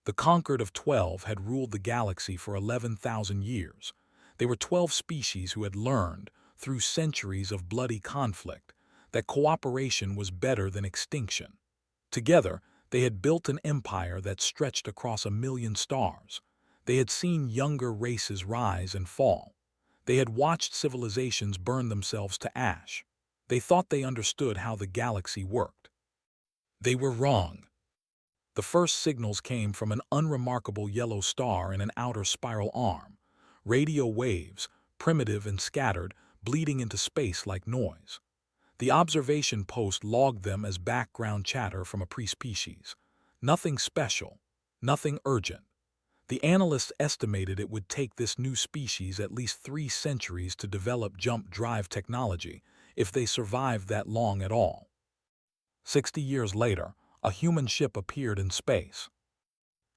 The Conquered of 12 had ruled the galaxy for 11,000 years. They were 12 species who had learned, through centuries of bloody conflict, that cooperation was better than extinction. Together, they had built an empire that stretched across 1,000,000 stars. They had seen younger races rise and fall. They had watched civilizations burn themselves to ash. They thought they understood how the galaxy worked. They were wrong. The first signals came from an unremarkable yellow star in an outer spiral arm. Radio waves, primitive and scattered, bleeding into space like noise. The observation post logged them as background chatter from a pre-species. Nothing special, nothing urgent. The analysts estimated it would take this new species at least 3 centuries to develop jump drive technology, if they survived that long at all. 60 years later, a human ship appeared in space.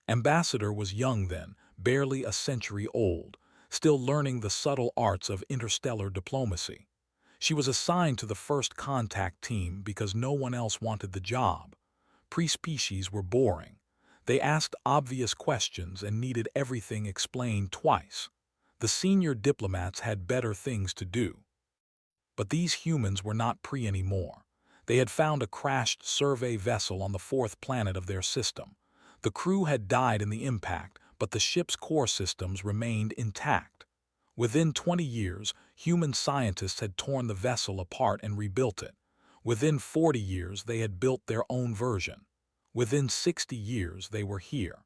Ambassador was young then, barely a century old, still learning the subtle arts of interstellar diplomacy. She was assigned to the first contact team because no one else wanted the job. Pre-species were boring. They asked obvious questions and needed everything explained twice. The senior diplomats had better things to do. But these humans were not pre anymore. They had found a crashed survey vessel on the 4th planet of their system. The crew had died in the impact, but the ship's core systems remained intact. Within 20 years, human scientists had torn the vessel apart and rebuilt it. Within 40 years, they had built their own version. Within 60 years, they were here.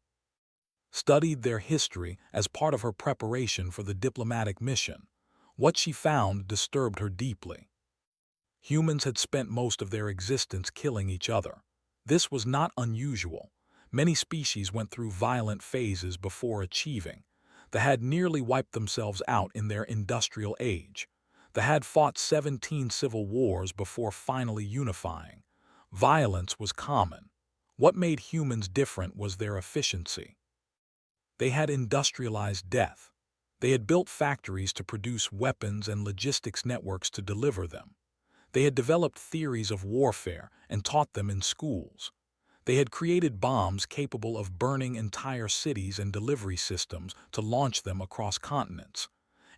Studied their history as part of her preparation for the diplomatic mission. What she found disturbed her deeply. Humans had spent most of their existence killing each other. This was not unusual. Many species went through violent phases before achieving. They had nearly wiped themselves out in their industrial age. They had fought 17 civil wars before finally unifying. Violence was common. What made humans different was their efficiency. They had industrialized death. They had built factories to produce weapons and logistics networks to deliver them. They had developed theories of warfare and taught them in schools. They had created bombs capable of burning entire cities and delivery systems to launch them across continents.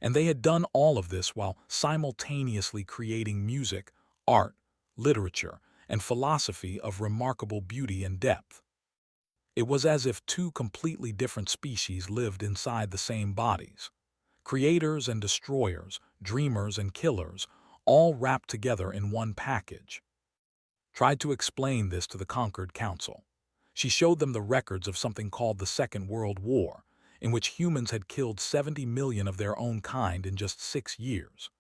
And they had done all of this while simultaneously creating music, art, literature, and philosophy of remarkable beauty and depth. It was as if 2 completely different species lived inside the same bodies. Creators and destroyers, dreamers and killers, all wrapped together in one package. Tried to explain this to the Conquered Council. She showed them the records of something called the Second World War, in which humans had killed 70 million of their own kind in just 6 years.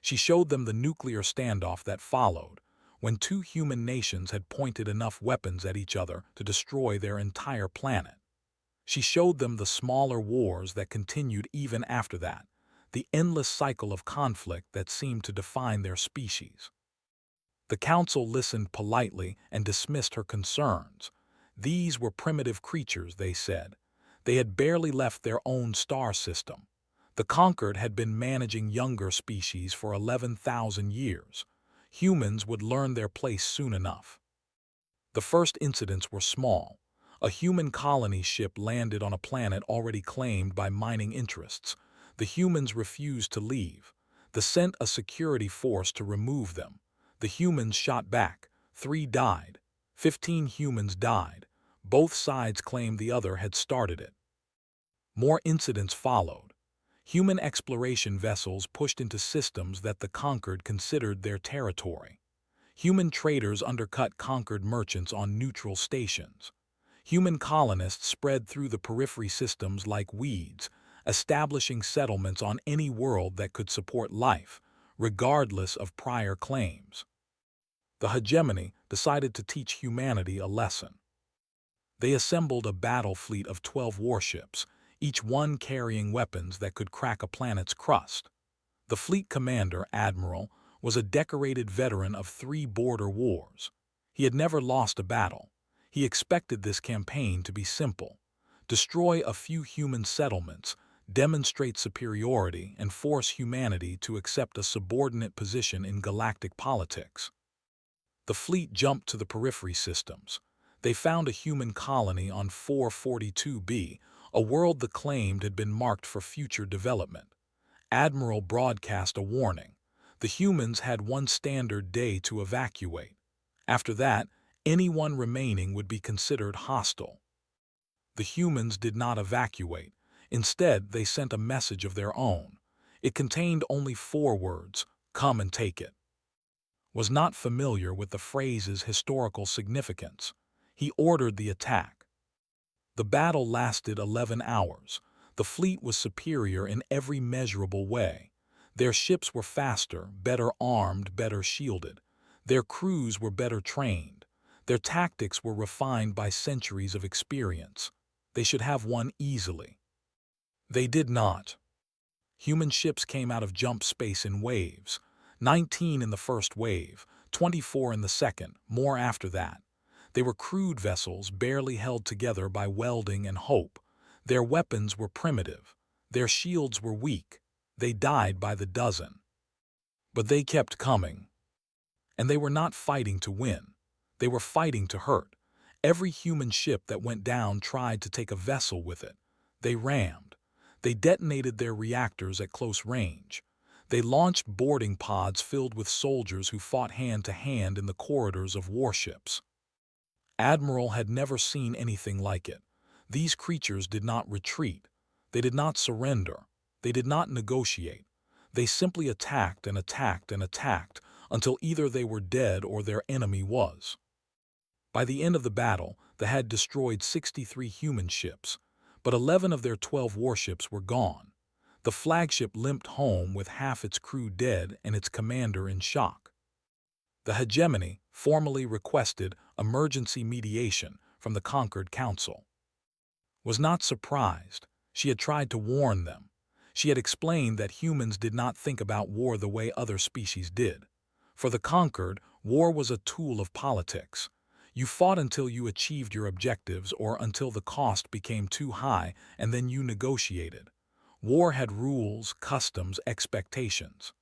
She showed them the nuclear standoff that followed, when 2 human nations had pointed enough weapons at each other to destroy their entire planet. She showed them the smaller wars that continued even after that, the endless cycle of conflict that seemed to define their species. The council listened politely and dismissed her concerns. These were primitive creatures, they said. They had barely left their own star system. The Conquered had been managing younger species for 11,000 years. Humans would learn their place soon enough. The first incidents were small. A human colony ship landed on a planet already claimed by mining interests. The humans refused to leave. They sent a security force to remove them. The humans shot back. 3 died. 15 humans died. Both sides claimed the other had started it. More incidents followed. Human exploration vessels pushed into systems that the Conquered considered their territory. Human traders undercut Conquered merchants on neutral stations. Human colonists spread through the periphery systems like weeds, establishing settlements on any world that could support life, regardless of prior claims. The hegemony decided to teach humanity a lesson. They assembled a battle fleet of 12 warships, each one carrying weapons that could crack a planet's crust. The fleet commander, Admiral, was a decorated veteran of 3 border wars. He had never lost a battle. He expected this campaign to be simple: destroy a few human settlements, demonstrate superiority, and force humanity to accept a subordinate position in galactic politics. The fleet jumped to the periphery systems. They found a human colony on 442b, a world they claimed had been marked for future development. Admiral broadcast a warning. The humans had one standard day to evacuate. After that, anyone remaining would be considered hostile. The humans did not evacuate. Instead, they sent a message of their own. It contained only 4 words: "Come and take it." Was not familiar with the phrase's historical significance. He ordered the attack. The battle lasted 11 hours. The fleet was superior in every measurable way. Their ships were faster, better armed, better shielded. Their crews were better trained. Their tactics were refined by centuries of experience. They should have won easily. They did not. Human ships came out of jump space in waves. 19 in the first wave, 24 in the second, more after that. They were crude vessels barely held together by welding and hope. Their weapons were primitive. Their shields were weak. They died by the dozen. But they kept coming. And they were not fighting to win. They were fighting to hurt. Every human ship that went down tried to take a vessel with it. They rammed. They detonated their reactors at close range. They launched boarding pods filled with soldiers who fought hand to hand in the corridors of warships. Admiral had never seen anything like it. These creatures did not retreat. They did not surrender. They did not negotiate. They simply attacked and attacked and attacked until either they were dead or their enemy was. By the end of the battle, they had destroyed 63 human ships, but 11 of their 12 warships were gone. The flagship limped home with half its crew dead and its commander in shock. The hegemony formally requested emergency mediation from the conquered council. Was not surprised. She had tried to warn them. She had explained that humans did not think about war the way other species did. For the conquered, war was a tool of politics. You fought until you achieved your objectives or until the cost became too high, and then you negotiated. War had rules, customs, expectations.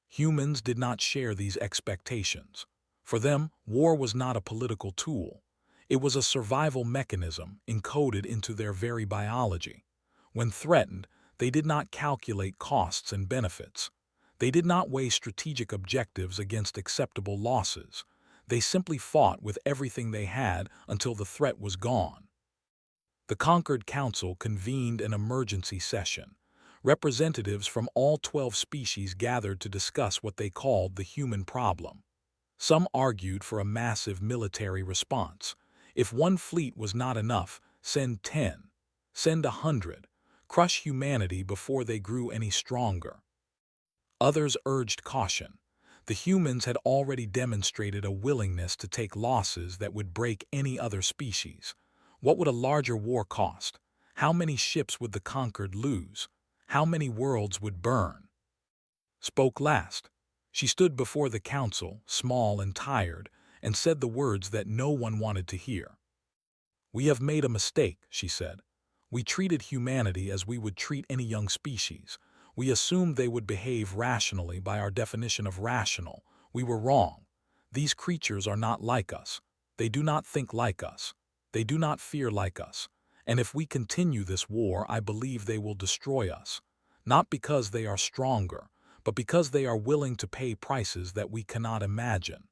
Humans did not share these expectations. For them, war was not a political tool. It was a survival mechanism encoded into their very biology. When threatened, they did not calculate costs and benefits. They did not weigh strategic objectives against acceptable losses. They simply fought with everything they had until the threat was gone. The conquered council convened an emergency session. Representatives from all 12 species gathered to discuss what they called the human problem. Some argued for a massive military response. If one fleet was not enough, send 10. Send 100. Crush humanity before they grew any stronger. Others urged caution. The humans had already demonstrated a willingness to take losses that would break any other species. What would a larger war cost? How many ships would the conquered lose? How many worlds would burn? Spoke last. She stood before the council, small and tired, and said the words that no one wanted to hear. "We have made a mistake," she said. "We treated humanity as we would treat any young species. We assumed they would behave rationally by our definition of rational. We were wrong. These creatures are not like us. They do not think like us. They do not fear like us. And if we continue this war, I believe they will destroy us. Not because they are stronger, but because they are willing to pay prices that we cannot imagine."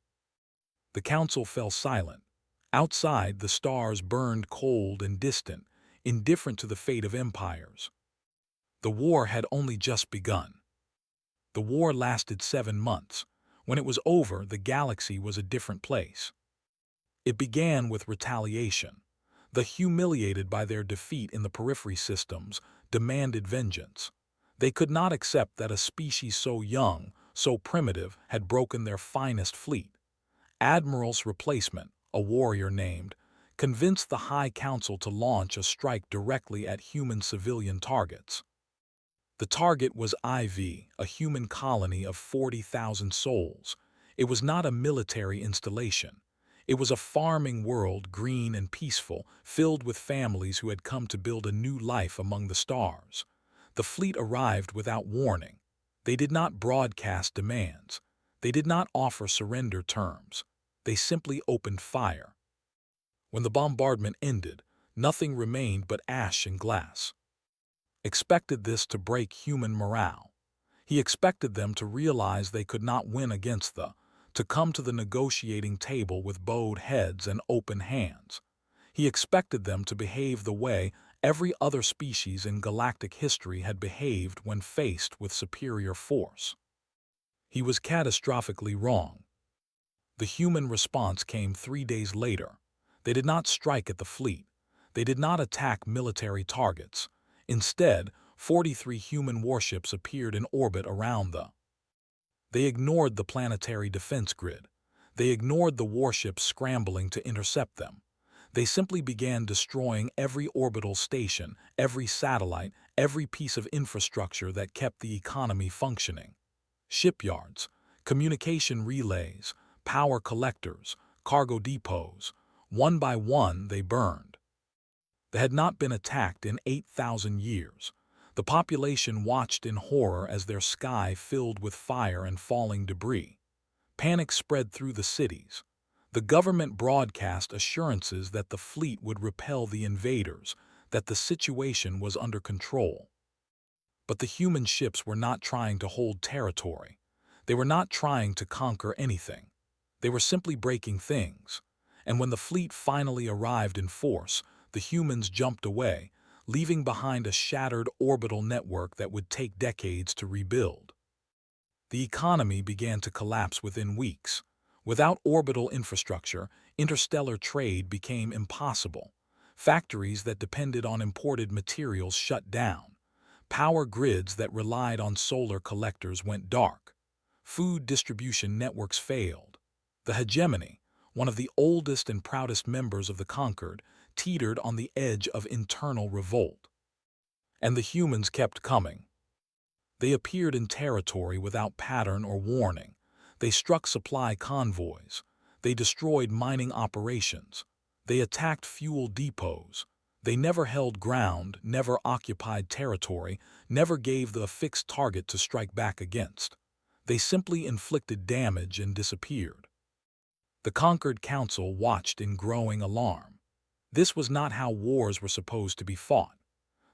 The council fell silent. Outside, the stars burned cold and distant, indifferent to the fate of empires. The war had only just begun. The war lasted 7 months. When it was over, the galaxy was a different place. It began with retaliation. The humiliated by their defeat in the periphery systems demanded vengeance. They could not accept that a species so young, so primitive, had broken their finest fleet. Admiral's replacement, a warrior named, convinced the High Council to launch a strike directly at human civilian targets. The target was IV, a human colony of 40,000 souls. It was not a military installation. It was a farming world, green and peaceful, filled with families who had come to build a new life among the stars. The fleet arrived without warning. They did not broadcast demands. They did not offer surrender terms. They simply opened fire. When the bombardment ended, nothing remained but ash and glass. Expected this to break human morale. He expected them to realize they could not win against to come to the negotiating table with bowed heads and open hands. He expected them to behave the way every other species in galactic history had behaved when faced with superior force. He was catastrophically wrong. The human response came 3 days later. They did not strike at the fleet. They did not attack military targets. Instead, 43 human warships appeared in orbit around They ignored the planetary defense grid. They ignored the warships scrambling to intercept them. They simply began destroying every orbital station, every satellite, every piece of infrastructure that kept the economy functioning. Shipyards, communication relays, power collectors, cargo depots. One by one, they burned. They had not been attacked in 8,000 years. The population watched in horror as their sky filled with fire and falling debris. Panic spread through the cities. The government broadcast assurances that the fleet would repel the invaders, that the situation was under control. But the human ships were not trying to hold territory. They were not trying to conquer anything. They were simply breaking things. And when the fleet finally arrived in force, the humans jumped away, leaving behind a shattered orbital network that would take decades to rebuild. The economy began to collapse within weeks. Without orbital infrastructure, interstellar trade became impossible. Factories that depended on imported materials shut down. Power grids that relied on solar collectors went dark. Food distribution networks failed. The hegemony, one of the oldest and proudest members of the conquered, teetered on the edge of internal revolt. And the humans kept coming. They appeared in territory without pattern or warning. They struck supply convoys. They destroyed mining operations. They attacked fuel depots. They never held ground, never occupied territory, never gave a fixed target to strike back against. They simply inflicted damage and disappeared. The conquered council watched in growing alarm. This was not how wars were supposed to be fought.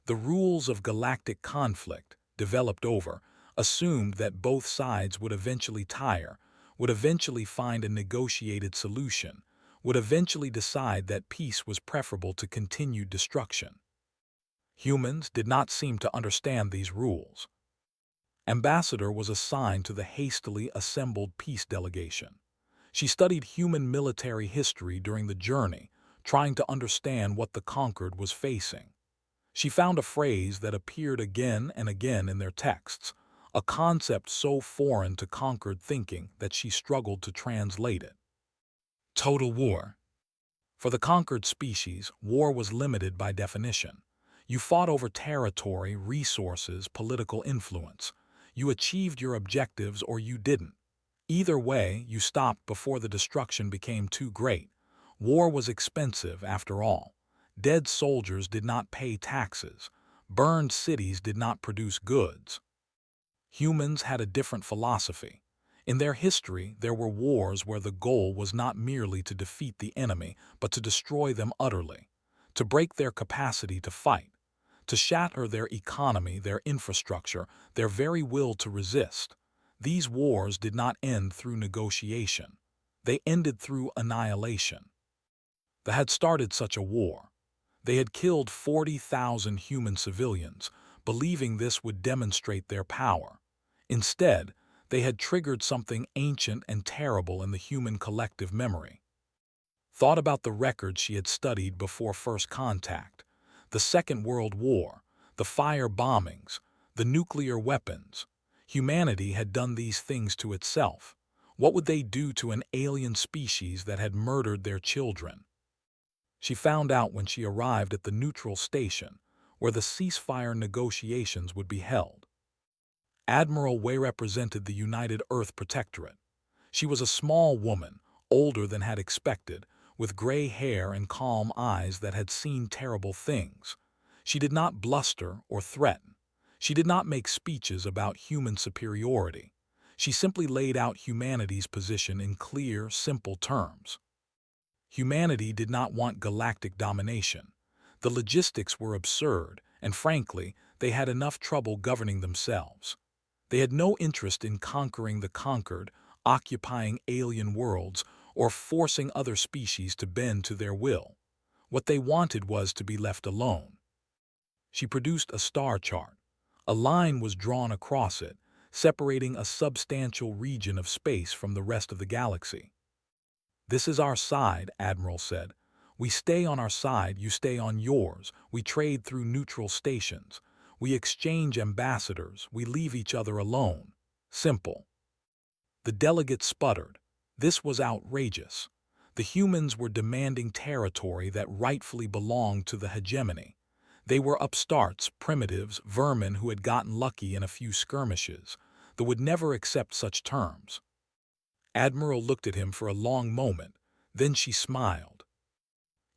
The rules of galactic conflict, developed over, assumed that both sides would eventually tire, would eventually find a negotiated solution, would eventually decide that peace was preferable to continued destruction. Humans did not seem to understand these rules. Ambassador was assigned to the hastily assembled peace delegation. She studied human military history during the journey, trying to understand what the conquered was facing. She found a phrase that appeared again and again in their texts, a concept so foreign to conquered thinking that she struggled to translate it. Total war. For the conquered species, war was limited by definition. You fought over territory, resources, political influence. You achieved your objectives or you didn't. Either way, you stopped before the destruction became too great. War was expensive, after all. Dead soldiers did not pay taxes. Burned cities did not produce goods. Humans had a different philosophy. In their history, there were wars where the goal was not merely to defeat the enemy, but to destroy them utterly, to break their capacity to fight, to shatter their economy, their infrastructure, their very will to resist. These wars did not end through negotiation. They ended through annihilation. They had started such a war. They had killed 40,000 human civilians, believing this would demonstrate their power. Instead, they had triggered something ancient and terrible in the human collective memory. Thought about the records she had studied before first contact, the Second World War, the fire bombings, the nuclear weapons. Humanity had done these things to itself. What would they do to an alien species that had murdered their children? She found out when she arrived at the neutral station, where the ceasefire negotiations would be held. Admiral Way represented the United Earth Protectorate. She was a small woman, older than had expected, with gray hair and calm eyes that had seen terrible things. She did not bluster or threaten. She did not make speeches about human superiority. She simply laid out humanity's position in clear, simple terms. Humanity did not want galactic domination. The logistics were absurd, and frankly, they had enough trouble governing themselves. They had no interest in conquering the conquered, occupying alien worlds, or forcing other species to bend to their will. What they wanted was to be left alone. She produced a star chart. A line was drawn across it, separating a substantial region of space from the rest of the galaxy. "This is our side," Admiral said. "We stay on our side, you stay on yours. We trade through neutral stations. We exchange ambassadors. We leave each other alone. Simple." The delegates sputtered. This was outrageous. The humans were demanding territory that rightfully belonged to the hegemony. They were upstarts, primitives, vermin who had gotten lucky in a few skirmishes. They would never accept such terms. Admiral looked at him for a long moment, then she smiled.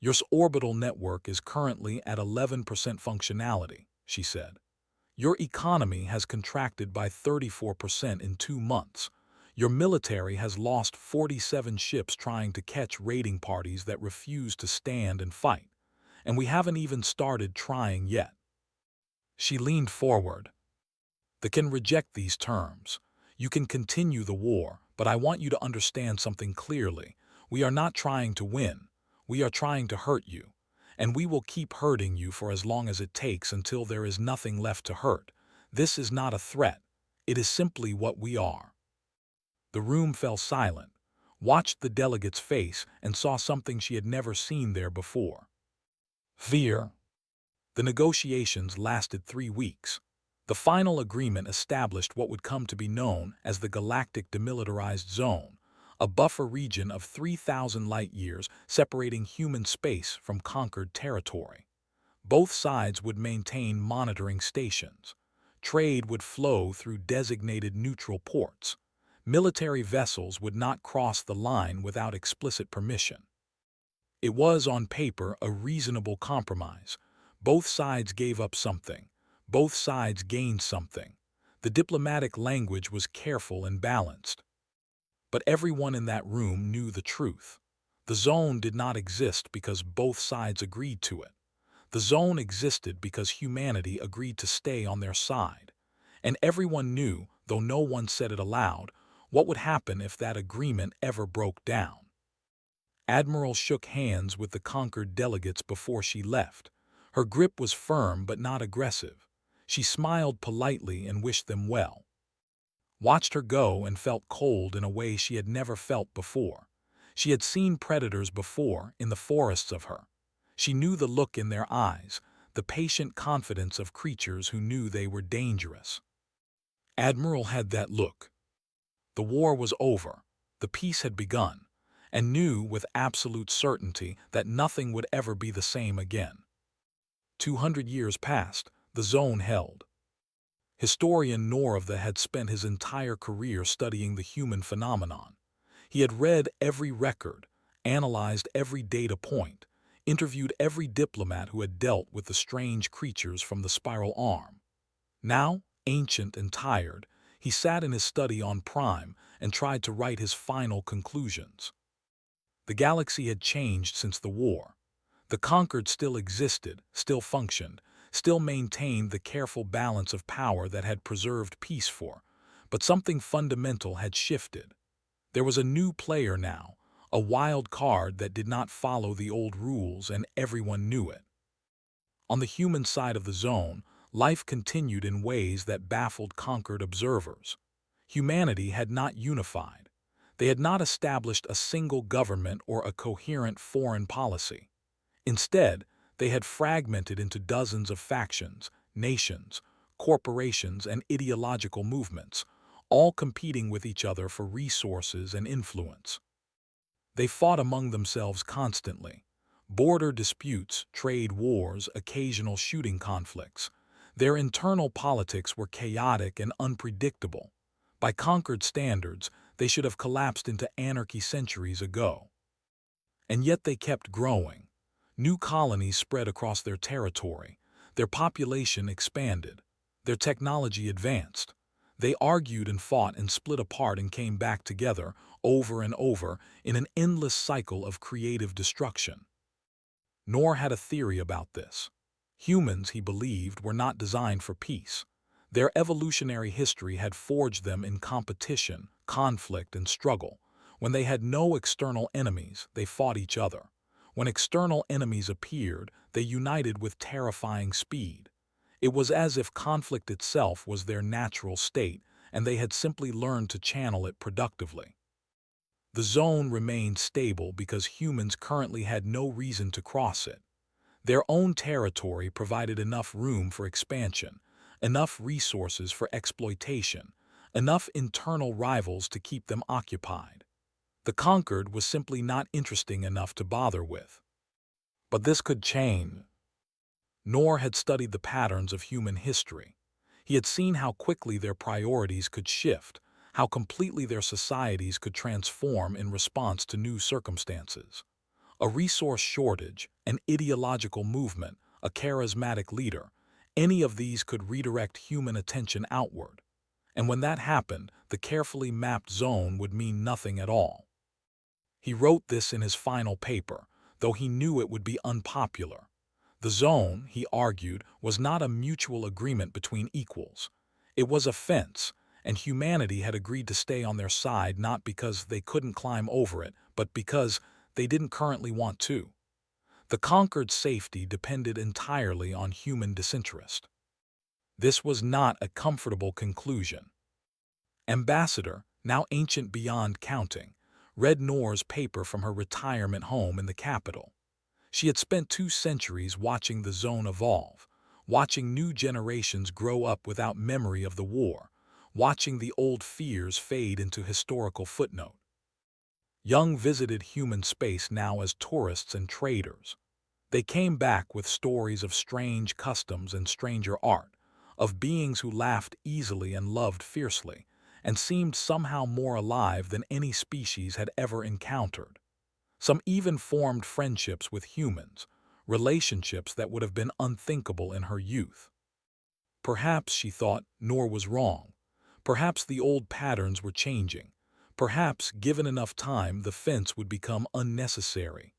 "Your orbital network is currently at 11% functionality," she said. "Your economy has contracted by 34% in 2 months. Your military has lost 47 ships trying to catch raiding parties that refuse to stand and fight. And we haven't even started trying yet." She leaned forward. "They can reject these terms. You can continue the war, but I want you to understand something clearly. We are not trying to win. We are trying to hurt you. And we will keep hurting you for as long as it takes until there is nothing left to hurt. This is not a threat. It is simply what we are." The room fell silent, watched the delegate's face, and saw something she had never seen there before. Fear. The negotiations lasted 3 weeks. The final agreement established what would come to be known as the Galactic Demilitarized Zone, a buffer region of 3,000 light-years separating human space from conquered territory. Both sides would maintain monitoring stations. Trade would flow through designated neutral ports. Military vessels would not cross the line without explicit permission. It was, on paper, a reasonable compromise. Both sides gave up something. Both sides gained something. The diplomatic language was careful and balanced. But everyone in that room knew the truth. The zone did not exist because both sides agreed to it. The zone existed because humanity agreed to stay on their side. And everyone knew, though no one said it aloud, what would happen if that agreement ever broke down. Admiral shook hands with the conquered delegates before she left. Her grip was firm but not aggressive. She smiled politely and wished them well. Watched her go and felt cold in a way she had never felt before. She had seen predators before in the forests of her. She knew the look in their eyes, the patient confidence of creatures who knew they were dangerous. Admiral had that look. The war was over, the peace had begun, and knew with absolute certainty that nothing would ever be the same again. 200 years passed, the zone held. Historian Noravda had spent his entire career studying the human phenomenon. He had read every record, analyzed every data point, interviewed every diplomat who had dealt with the strange creatures from the spiral arm. Now, ancient and tired, he sat in his study on Prime and tried to write his final conclusions. The galaxy had changed since the war. The conquered still existed, still functioned, still maintained the careful balance of power that had preserved peace for, but something fundamental had shifted. There was a new player now, a wild card that did not follow the old rules, and everyone knew it. On the human side of the zone, life continued in ways that baffled conquered observers. Humanity had not unified. They had not established a single government or a coherent foreign policy. Instead, they had fragmented into dozens of factions, nations, corporations, and ideological movements, all competing with each other for resources and influence. They fought among themselves constantly. Border disputes, trade wars, occasional shooting conflicts. Their internal politics were chaotic and unpredictable. By conquered standards, they should have collapsed into anarchy centuries ago. And yet they kept growing. New colonies spread across their territory. Their population expanded. Their technology advanced. They argued and fought and split apart and came back together over and over in an endless cycle of creative destruction. Nor had a theory about this. Humans, he believed, were not designed for peace. Their evolutionary history had forged them in competition, conflict, and struggle. When they had no external enemies, they fought each other. When external enemies appeared, they united with terrifying speed. It was as if conflict itself was their natural state, and they had simply learned to channel it productively. The zone remained stable because humans currently had no reason to cross it. Their own territory provided enough room for expansion, enough resources for exploitation, enough internal rivals to keep them occupied. The conquered was simply not interesting enough to bother with. But this could change. Nor had studied the patterns of human history. He had seen how quickly their priorities could shift, how completely their societies could transform in response to new circumstances. A resource shortage, an ideological movement, a charismatic leader, any of these could redirect human attention outward. And when that happened, the carefully mapped zone would mean nothing at all. He wrote this in his final paper, though he knew it would be unpopular. The zone, he argued, was not a mutual agreement between equals. It was a fence, and humanity had agreed to stay on their side not because they couldn't climb over it, but because they didn't currently want to. The conquered safety depended entirely on human disinterest. This was not a comfortable conclusion. Ambassador, now ancient beyond counting, read Noor's paper from her retirement home in the capital. She had spent 2 centuries watching the zone evolve, watching new generations grow up without memory of the war, watching the old fears fade into historical footnote. Young visited human space now as tourists and traders. They came back with stories of strange customs and stranger art, of beings who laughed easily and loved fiercely, and seemed somehow more alive than any species had ever encountered. Some even formed friendships with humans, relationships that would have been unthinkable in her youth. Perhaps, she thought, Noor was wrong. Perhaps the old patterns were changing. Perhaps, given enough time, the fence would become unnecessary.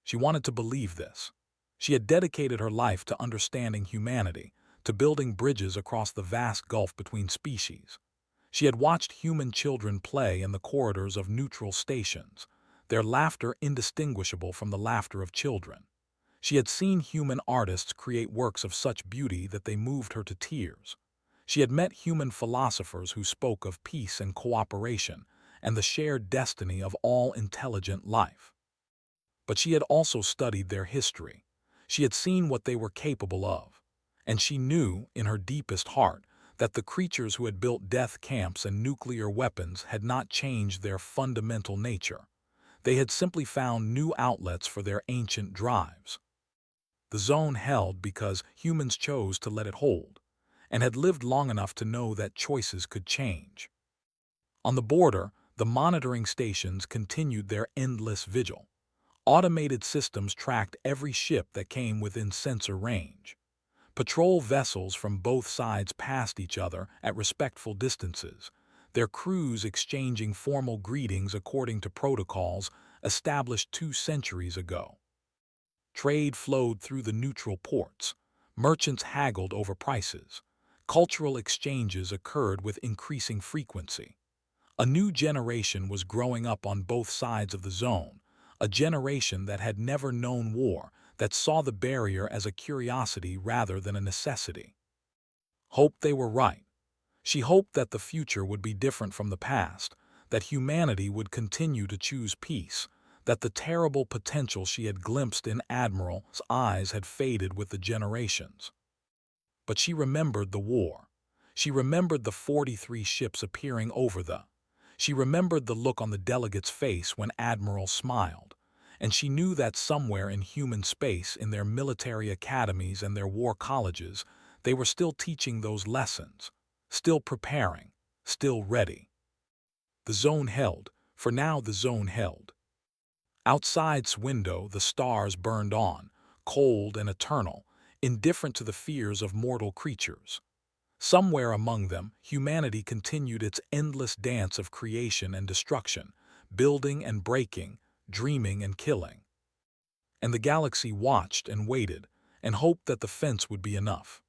She wanted to believe this. She had dedicated her life to understanding humanity, to building bridges across the vast gulf between species. She had watched human children play in the corridors of neutral stations, their laughter indistinguishable from the laughter of children. She had seen human artists create works of such beauty that they moved her to tears. She had met human philosophers who spoke of peace and cooperation and the shared destiny of all intelligent life. But she had also studied their history. She had seen what they were capable of. And she knew, in her deepest heart, that the creatures who had built death camps and nuclear weapons had not changed their fundamental nature. They had simply found new outlets for their ancient drives. The zone held because humans chose to let it hold, and had lived long enough to know that choices could change. On the border, the monitoring stations continued their endless vigil. Automated systems tracked every ship that came within sensor range. Patrol vessels from both sides passed each other at respectful distances, their crews exchanging formal greetings according to protocols established 2 centuries ago. Trade flowed through the neutral ports. Merchants haggled over prices. Cultural exchanges occurred with increasing frequency. A new generation was growing up on both sides of the zone, a generation that had never known war, that saw the barrier as a curiosity rather than a necessity. Hoped they were right. She hoped that the future would be different from the past, that humanity would continue to choose peace, that the terrible potential she had glimpsed in Admiral's eyes had faded with the generations. But she remembered the war. She remembered the 43 ships appearing over the. She remembered the look on the delegate's face when Admiral smiled, and she knew that somewhere in human space, in their military academies and their war colleges, they were still teaching those lessons, still preparing, still ready. The zone held, for now the zone held. Outside's window the stars burned on, cold and eternal, indifferent to the fears of mortal creatures. Somewhere among them, humanity continued its endless dance of creation and destruction, building and breaking, dreaming and killing. And the galaxy watched and waited, and hoped that the fence would be enough.